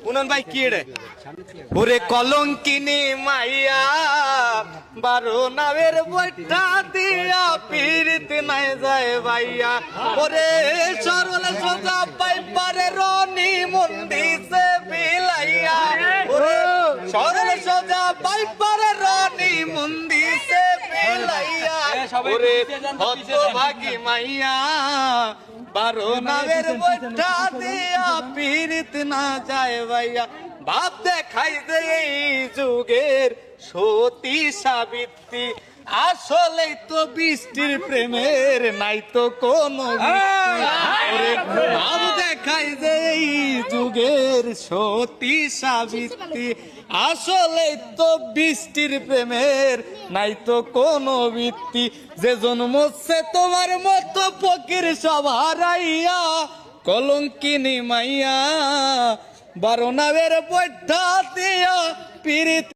উনন ভাই কি রে ওরে কলঙ্কিনী মাইয়া বারো নামের বইটা দিয়া পীড়িত নাই যায় ভাইয়া ওরে সরল সোজা পাইপারে রনি মন্দিসে বিলাইয়া ওরে সরল সোজা পাইপারে রনি মন্দিসে বিলাইয়া ওরে হতভাগী মাইয়া বারো নামের বইটা দিয়া পীড়িত না যায় ভাইয়া বাপ দেখাই দে এই যুগের সতী সাবিত্রী আসলেই তো বৃষ্টির প্রেমের নাই তো কোনো বাপ দেখাই যে এই যুগের সতী সাবিত্রী আসলেই তো বৃষ্টির প্রেমের নাই তো কোনো বৃত্তি যে জন্মছে তোমার মতো ফকির সব হারাইয়া কলঙ্কিনী মাইয়া বারো নামের বইটা দিয়া পীড়িত